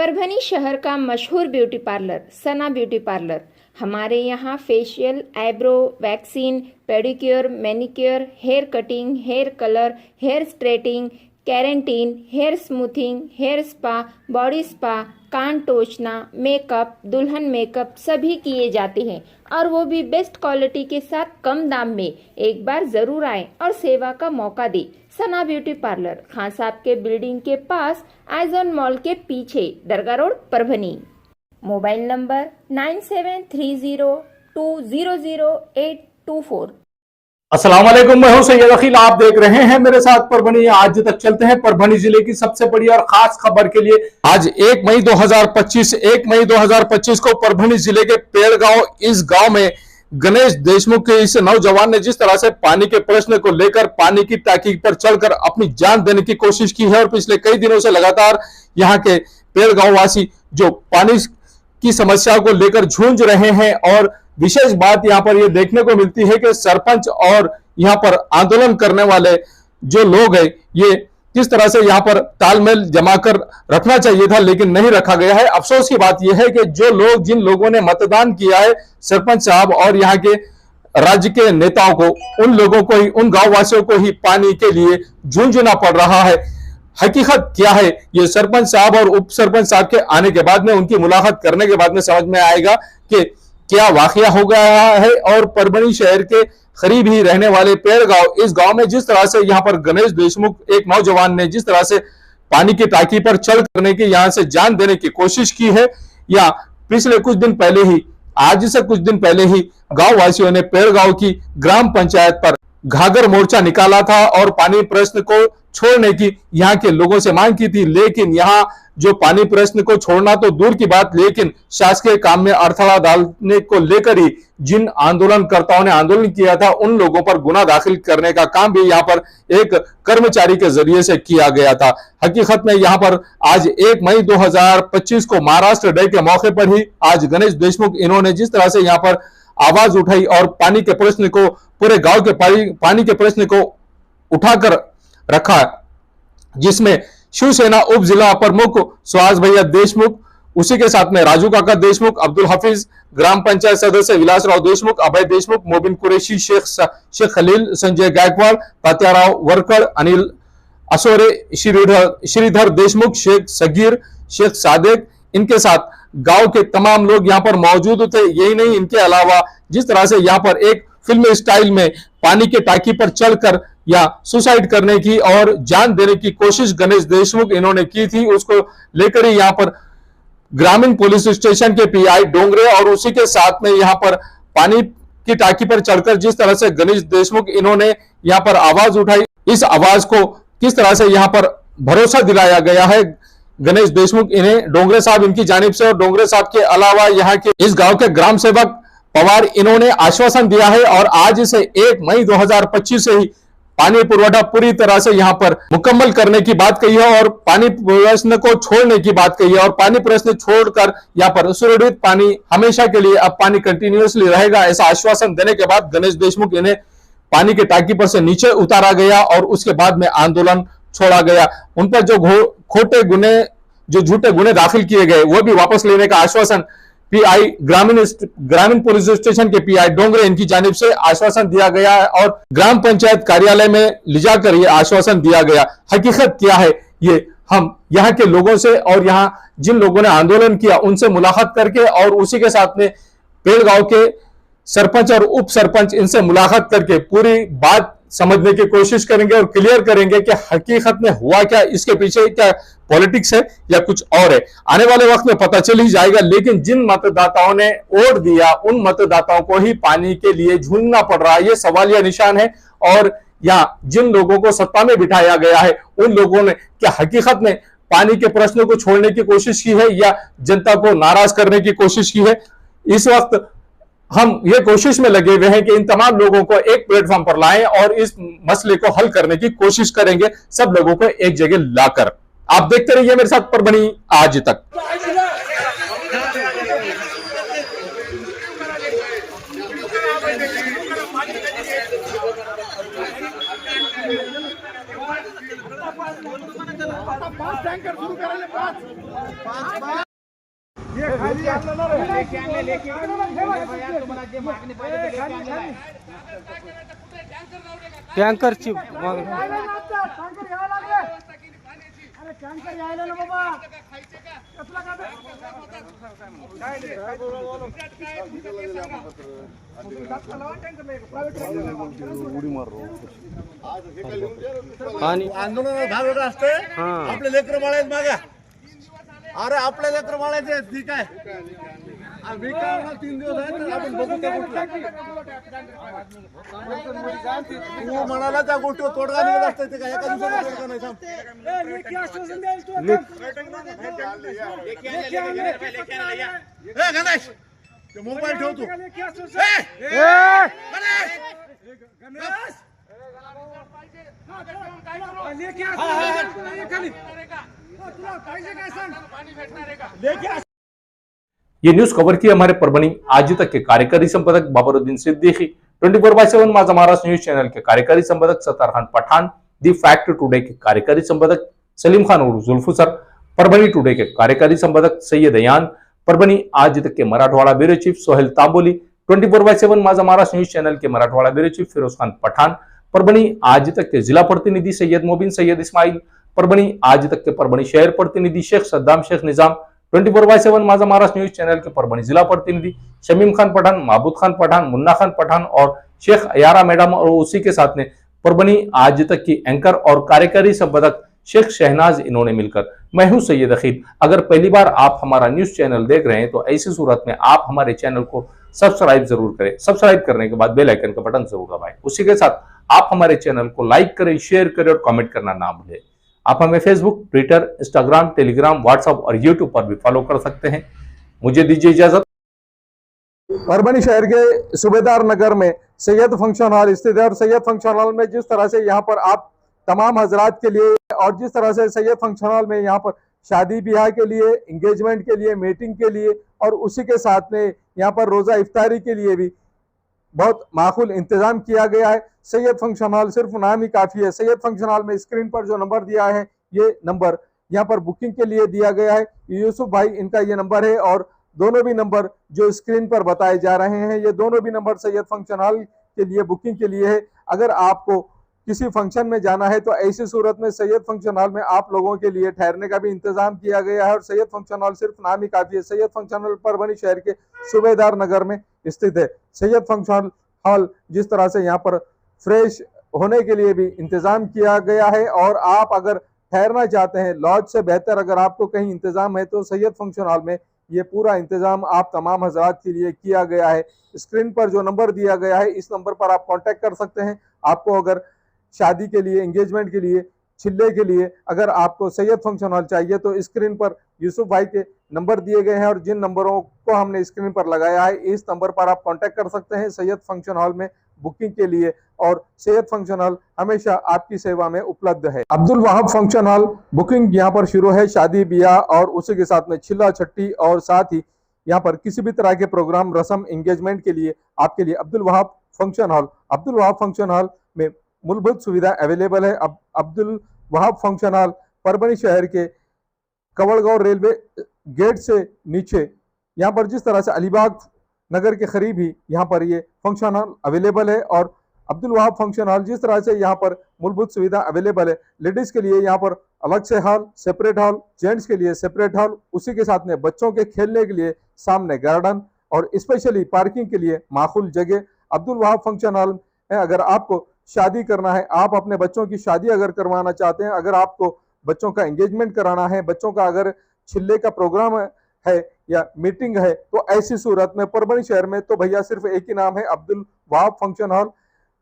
परभनी शहर का मशहूर beauty parlour Sana beauty parlour. हमारे यहाँ facial, eyebrow, vaccine, pedicure, manicure, hair cutting, hair colour, hair straightening, keratin, hair smoothing, hair spa, body spa, कान टोचना, makeup, दुल्हन मेकअप सभी किए जाते हैं और वो भी बेस्ट क्वालिटी के साथ कम दाम में। एक बार जरूर आएं और सेवा का मौका दें। सना ब्यूटी पार्लर, खान साहब के बिल्डिंग के पास, आइजॉन मॉल के पीछे, दरगाह रोड, परभनी। Mobile number 9730200824। अस्सलाम वालेकुम, मैं हूं सैयद अखिल। आप देख रहे हैं मेरे साथ परभनी। आज तक चलते हैं परभनी जिले की सबसे बड़ी और खास खबर के लिए। आज 1 मई 2025 को परभनी जिले के पेड़गांव, इस गांव में गणेश देशमुख के इस नौजवान ने जिस तरह से पानी के प्रश्न को लेकर पानी की टांकी पर चढ़कर अपनी जान देने की कोशिश की है और पिछले कई दिनों से लगातार यहाँ के पेड़गांव वासी जो पानी की समस्या को लेकर जूझ रहे हैं। और विशेष बात यहाँ पर यह देखने को मिलती है कि सरपंच और यहाँ पर आंदोलन करने वाले जो लोग हैं, ये किस तरह से यहाँ पर तालमेल जमा कर रखना चाहिए था, लेकिन नहीं रखा गया है। अफसोस की बात यह है कि जो लोग, जिन लोगों ने मतदान किया है, सरपंच साहब और यहाँ के राज्य के नेताओं को, उन लोगों को ही, उन गांव वासियों को ही पानी के लिए जूझना पड़ रहा है। हकीकत क्या है, ये सरपंच साहब और उप सरपंच साहब के आने के बाद में, उनकी मुलाकात करने के बाद में समझ में आएगा कि क्या वाकया हो गया है। और परभनी शहर के करीब ही रहने वाले पेड़गांव, इस गांव में जिस तरह से यहाँ पर गणेश देशमुख, एक नौजवान ने जिस तरह से पानी की टांकी पर चढ़ करने की, यहां से जान देने की कोशिश की है, या पिछले कुछ दिन पहले ही, आज से कुछ दिन पहले ही गांव वासियों ने पेड़गांव की ग्राम पंचायत पर घाघर मोर्चा निकाला था और पानी प्रश्न को छोड़ने की यहाँ के लोगों से मांग की थी। लेकिन यहाँ जो पानी प्रश्न को छोड़ना तो दूर की बात, लेकिन शासकीय काम में अड़थड़ा डालने को लेकर ही जिन आंदोलनकर्ताओं ने आंदोलन किया था, उन लोगों पर गुना दाखिल करने का काम भी यहाँ पर एक कर्मचारी के जरिए से किया गया था। हकीकत में यहाँ पर आज 1 मई 2025 को महाराष्ट्र डे के मौके पर ही आज गणेश देशमुख, इन्होंने जिस तरह से यहाँ पर आवाज उठाई और पानी के प्रश्न को, पूरे गांव के पानी के प्रश्न को उठाकर रखा, जिसमें शिवसेना उप जिला प्रमुख सुहास भैया देशमुख, उसी के साथ में राजू काका देशमुख, अब्दुल हफीज, ग्राम पंचायत सदस्य विलासराव देशमुख, अभय देशमुख, मोबिन कुरैशी, शेख खलील, संजय गायकवाड़, तात्याराव वरकड़, अनिल असोरे, श्रीधर देशमुख, शेख सगीर, शेख सादेक, इनके साथ गांव के तमाम लोग यहाँ पर मौजूद थे। यही नहीं, इनके अलावा जिस तरह से यहाँ पर एक फिल्म स्टाइल में पानी के टांकी पर चढ़कर या सुसाइड करने की और जान देने की कोशिश गणेश देशमुख इन्होंने की थी, उसको लेकर ही यहाँ पर ग्रामीण पुलिस स्टेशन के पीआई डोंगरे और उसी के साथ में यहाँ पर पानी की टांकी पर चढ़कर जिस तरह से गणेश देशमुख इन्होंने यहाँ पर आवाज उठाई, इस आवाज को किस तरह से यहाँ पर भरोसा दिलाया गया है गणेश देशमुख इन्हें, डोंगरे साहब इनकी जानिब से, और डोंगरे साहब के अलावा यहाँ के इस गांव के ग्राम सेवक पवार, इन्होंने आश्वासन दिया है और आज से 1 मई 2025 से ही पानी पुरवठा पूरी तरह से यहाँ पर मुकम्मल करने की बात कही है और पानी प्रश्न को छोड़ने की बात कही है। और पानी प्रश्न छोड़कर यहाँ पर सुरक्षित पानी हमेशा के लिए, अब पानी कंटिन्यूअसली रहेगा, ऐसा आश्वासन देने के बाद गणेश देशमुख इन्हें पानी की टांकी पर से नीचे उतारा गया और उसके बाद में आंदोलन छोड़ा गया। उन पर जो खोटे गुने, जो झूठे गुने दाखिल किए गए, वो भी वापस लेने का आश्वासन पीआई ग्रामीण पुलिस स्टेशन के पीआई डोंगरे, इनकी जानिब से आश्वासन दिया गया है और ग्राम पंचायत कार्यालय में लिजाकर ये आश्वासन दिया गया। हकीकत क्या है, ये हम यहाँ के लोगों से और यहाँ जिन लोगों ने आंदोलन किया उनसे मुलाकात करके और उसी के साथ में पेड़गांव के सरपंच और उप सरपंच, इनसे मुलाकात करके पूरी बात समझने की कोशिश करेंगे और क्लियर करेंगे कि हकीकत में हुआ क्या, इसके पीछे क्या पॉलिटिक्स है या कुछ और है। आने वाले वक्त में पता चल ही जाएगा। लेकिन जिन मतदाताओं ने वोट दिया, उन मतदाताओं को ही पानी के लिए झूलना पड़ रहा है, ये सवालिया निशान है। और यहाँ जिन लोगों को सत्ता में बिठाया गया है, उन लोगों ने क्या हकीकत में पानी के प्रश्नों को छोड़ने की कोशिश की है या जनता को नाराज करने की कोशिश की है। इस वक्त हम ये कोशिश में लगे हुए हैं कि इन तमाम लोगों को एक प्लेटफॉर्म पर लाएं और इस मसले को हल करने की कोशिश करेंगे, सब लोगों को एक जगह लाकर। आप देखते रहिए मेरे साथ परभनी आज तक। 5 टैंकर शुरू करेंगे, 5 ये खाली लेके टँकर ची अरे टँकर यायला ना बाबा, कसला का पाणी आंदोलनात भाग होत असते. आपले लेकर बाळायत मागा, अरे आपले लेकर बाळायचे ठीक आहे. मी काय म्हणा, 3 दिवस आहे तर आपण बघू त्या गोष्टीला. तू म्हणाला त्या गोष्टीवर तोडगा निघत असते, ते काय एका दिवसात तोडगा नाही. थांब. ए गणेश, ते मोबाईल ठेव तू. ये न्यूज कवर की हमारे परभणी आज तक के कार्यकारी संपादक बाबरुद्दीन सिद्दीकी, 24/7 माझा महाराष्ट्र न्यूज चैनल के कार्यकारी संपादक Sattar Khan Pathan, The Fact Today के कार्यकारी संपादक सलीम खान उर्फ जुल्फू सर, परभणी टुडे के कार्यकारी संपादक सैयद अयान, परभणी आज तक के मराठवाड़ा ब्यूरो चीफ सोहेल तांबोली, 24/7 माझा महाराष्ट्र न्यूज चैनल के मराठवाड़ा ब्यूरो चीफ फिरोज खान पठान, परभणी आज तक के जिला प्रतिनिधि सैयद मोबिन सैयद इस्माइल, परभणी आज तक के परभणी शहर प्रतिनिधि शेख सद्दाम शेख निजाम, 24/7 माझा महाराष्ट्र न्यूज चैनल के परभणी जिला प्रतिनिधि शमीम खान पठान, महबूद खान पठान, मुन्ना खान पठान और शेख अयारा मैडम और उसी के साथ में परभणी आज तक की एंकर और कार्यकारी संपादक शेख शहनाज, इन्होंने मिलकर मैं हूं सैयद अखील। अगर पहली बार आप हमारा न्यूज चैनल देख रहे हैं तो ऐसी सूरत में आप हमारे चैनल को सब्सक्राइब जरूर करें। सब्सक्राइब करने के बाद बेल आइकन का बटन जरूर दबाएं। उसी के साथ आप हमारे चैनल को लाइक करें, शेयर करें और कमेंट करना ना भूलें। आप हमें Facebook, Twitter, Instagram, Telegram, WhatsApp और यूट्यूब पर भी फॉलो कर सकते हैं। मुझे दीजिए इजाजत। परभणी शहर के सूबेदार नगर में सैयद फंक्शन हॉल स्थित है और सैयद फंक्शन हॉल में जिस तरह से यहाँ पर आप तमाम हजरात के लिए और जिस तरह से सैयद फंक्शन हॉल में यहाँ पर शादी ब्याह के लिए, एंगेजमेंट के लिए, मीटिंग के लिए और उसी के साथ में यहाँ पर रोजा इफ्तारी के लिए भी बहुत माकूल इंतजाम किया गया है। सैयद फंक्शन हॉल सिर्फ नाम ही काफी है। सैयद फंक्शन हॉल में स्क्रीन पर जो नंबर दिया है, ये नंबर यहाँ पर बुकिंग के लिए दिया गया है। यूसुफ भाई इनका ये नंबर है और दोनों भी नंबर जो स्क्रीन पर बताए जा रहे हैं, ये दोनों भी नंबर सैयद फंक्शन हॉल के लिए बुकिंग के लिए है। अगर आपको किसी फंक्शन में जाना है तो ऐसी सूरत में सैयद फंक्शन हॉल में आप लोगों के लिए ठहरने का भी इंतजाम किया गया है और सैयद फंक्शन हॉल सिर्फ नाम ही काफी है। सैयद फंक्शन हॉल परभणी शहर के सूबेदार नगर में स्थित है। सैयद फंक्शन हॉल जिस तरह से यहाँ पर फ्रेश होने के लिए भी इंतजाम किया गया है और आप अगर ठहरना चाहते हैं, लॉज से बेहतर अगर आपको कहीं इंतजाम है तो सैयद फंक्शन हॉल में ये पूरा इंतजाम आप तमाम हजरात के लिए किया गया है। स्क्रीन पर जो नंबर दिया गया है, इस नंबर पर आप कांटेक्ट कर सकते हैं। आपको अगर शादी के लिए, एंगेजमेंट के लिए, छिल्ले के लिए अगर आपको सैयद फंक्शन हॉल चाहिए तो स्क्रीन पर यूसुफ भाई के नंबर दिए गए हैं और जिन नंबरों को हमने स्क्रीन पर लगाया है, इस नंबर पर आप कांटेक्ट कर सकते हैं सैयद फंक्शन हॉल में बुकिंग के लिए और सैयद फंक्शन हॉल हमेशा आपकी सेवा में उपलब्ध है। Abdul Wahab function hall booking यहाँ पर शुरू है। शादी ब्याह और उसी के साथ में छिल्ला छट्टी और साथ ही यहाँ पर किसी भी तरह के प्रोग्राम, रस्म, एंगेजमेंट के लिए आपके लिए अब्दुल वहाब फंक्शन हॉल में मूलभूत सुविधा अवेलेबल है। अब अब्दुल वहाब फंक्शन हॉल परभणी शहर के कवड़गांव रेलवे गेट से नीचे यहाँ पर जिस तरह से अलीबाग नगर के करीब ही यहाँ पर ये फंक्शन हॉल अवेलेबल है और अब्दुल वहाब फंक्शन हॉल जिस तरह से यहाँ पर मूलभूत सुविधा अवेलेबल है, लेडीज के लिए यहाँ पर अलग से हॉल, सेपरेट हॉल, जेंट्स के लिए सेपरेट हॉल, उसी के साथ में बच्चों के खेलने के लिए सामने गार्डन और स्पेशली पार्किंग के लिए माकूल जगह। अब्दुल वहाब फंक्शन हॉल में अगर आपको शादी करना है, आप अपने बच्चों की शादी अगर करवाना चाहते हैं, अगर आपको बच्चों का एंगेजमेंट कराना है, बच्चों का अगर छिल्ले का प्रोग्राम है या मीटिंग है, तो ऐसी सूरत में परभणी शहर में तो भैया सिर्फ एक ही नाम है, अब्दुल वहाब फंक्शन हॉल,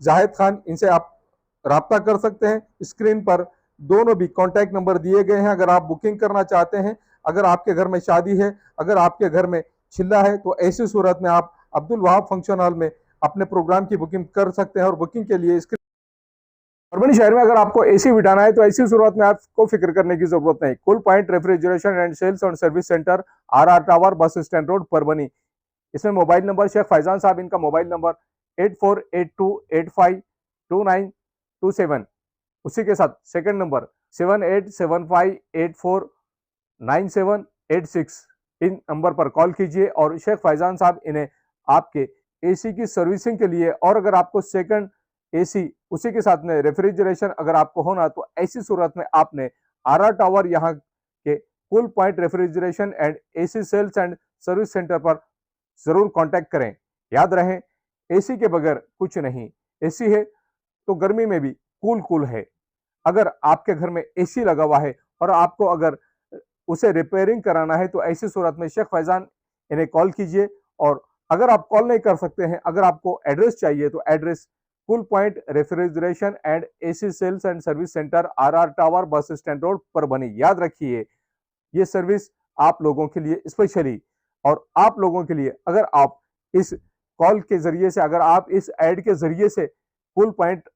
जाहिद खान। इनसे आप राब्ता कर सकते हैं। स्क्रीन पर दोनों भी कॉन्टैक्ट नंबर दिए गए हैं। अगर आप बुकिंग करना चाहते हैं, अगर आपके घर में शादी है, अगर आपके घर में छिल्ला है, तो ऐसी सूरत में आप अब्दुल वहाब फंक्शन हॉल में अपने प्रोग्राम की बुकिंग कर सकते हैं और बुकिंग के लिए परभणी शहर में अगर आपको एसी बिठाना है तो ऐसी सूरत में आपको फिक्र करने की जरूरत नहीं। Cool point refrigeration and sales और service centre, RR tower, bus stand road, Parbhani. इसमें मोबाइल नंबर शेख फैजान साहब, इनका मोबाइल नंबर 8482852927। उसी के साथ सेकंड नंबर 7875849786 इन नंबर पर कॉल कीजिए और शेख फैजान साहब इन्हें आपके एसी की सर्विसिंग के लिए, और अगर आपको सेकंड एसी उसी के साथ में रेफ्रिजरेशन अगर आपको होना तो ऐसी सूरत में आपने आर टावर यहाँ के Cool point refrigeration and AC Sales and Service Centre पर जरूर कांटेक्ट करें। याद रहे, एसी के बगैर कुछ नहीं। एसी है तो गर्मी में भी कूल है। अगर आपके घर में एसी लगा हुआ है और आपको अगर उसे रिपेयरिंग कराना है तो ऐसी सूरत में शेख फैजान इन्हें कॉल कीजिए। और अगर आप कॉल नहीं कर सकते हैं, अगर आपको एड्रेस चाहिए तो address Cool point refrigeration and AC Sales and Service Centre, R Tower, bus stand road, Parbhani. याद रखिए, ये सर्विस आप लोगों के लिए स्पेशली, और आप लोगों के लिए अगर आप इस कॉल के जरिए से, अगर आप इस ऐड के जरिए से cool point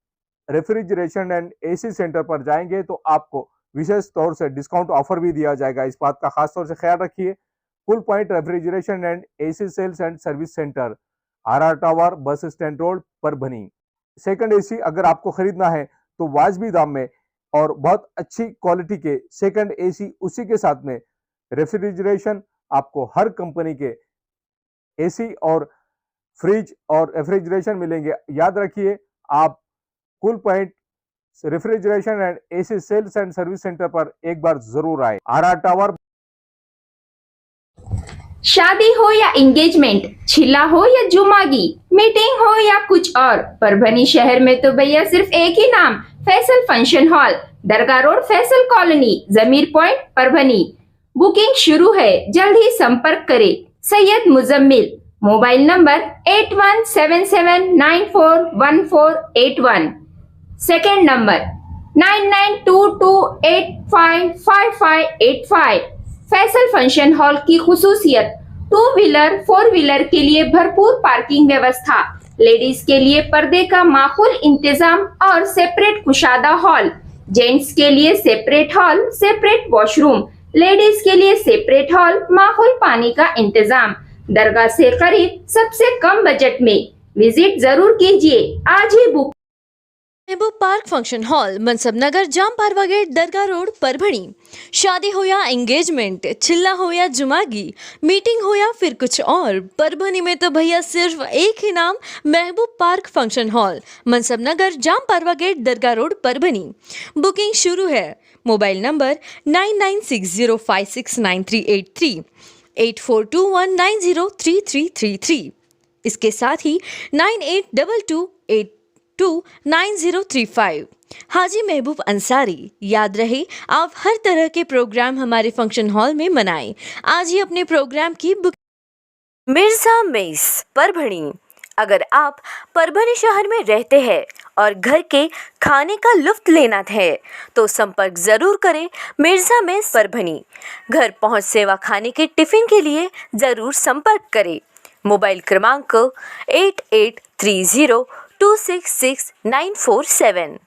refrigeration and AC centre पर जाएंगे तो आपको विशेष तौर से डिस्काउंट ऑफर भी दिया जाएगा। इस बात का खास तौर से ख्याल रखिए। Cool point refrigeration and AC Sales and Service Centre, R Tower, bus stand road, Parbhani. Second AC अगर आपको खरीदना है तो वाजबी दाम में और बहुत अच्छी क्वालिटी के सेकंड एसी, उसी के साथ में रेफ्रिजरेशन, आपको हर कंपनी के एसी और फ्रिज और रेफ्रिजरेशन मिलेंगे। याद रखिए, आप Cool point refrigeration and AC Sales and Service Centre पर एक बार जरूर आए। R Tower. शादी हो या एंगेजमेंट, छिला हो या जुमागी, मीटिंग हो या कुछ और, परभनी शहर में तो भैया सिर्फ एक ही नाम, फैसल फंक्शन हॉल, दरगाह रोड, फैसल कॉलोनी, जमीर पॉइंट, परभनी। बुकिंग शुरू है, जल्द ही संपर्क करें। Syed Muzammil, mobile number 8177941481, second number 9922855585। Faisal function hall की खुसूसियत, 2 व्हीलर 4 व्हीलर के लिए भरपूर पार्किंग व्यवस्था, लेडीज के लिए पर्दे का माकूल इंतजाम और सेपरेट कुशादा हॉल, जेंट्स के लिए separate hall, separate washroom, ladies के लिए सेपरेट हॉल, माकूल पानी का इंतजाम, दरगाह से करीब, सबसे कम बजट में। विजिट जरूर कीजिए, आज ही बुक। महबूब पार्क फंक्शन हॉल, मनसब नगर, जाम पारवा गेट, दरगाह रोड, परभणी। शादी हो या एंगेजमेंट, चिल्ला हो या जुमागी, मीटिंग हो या फिर कुछ और, परभणी में तो भैया सिर्फ एक ही नाम, महबूब पार्क फंक्शन हॉल, मनसब नगर, जाम पारवा गेट, दरगाह रोड, परभणी। बुकिंग शुरू है। Mobile number 9960569383, 8421903333। इसके साथ ही 9822829035। हाजी महबूब अंसारी। याद रहे, आप हर तरह के प्रोग्राम हमारे फंक्शन हॉल में मनाएं। आज ही अपने प्रोग्राम की बुक। मिर्जा मेस, परभणी। अगर आप परभणी शहर में रहते हैं और घर के खाने का लुत्फ लेना है तो संपर्क जरूर करें मिर्जा मेस, परभणी। घर पहुंच सेवा खाने के टिफिन के लिए जरूर संपर्क करें। मोबाइल क्रमांक 8830266947।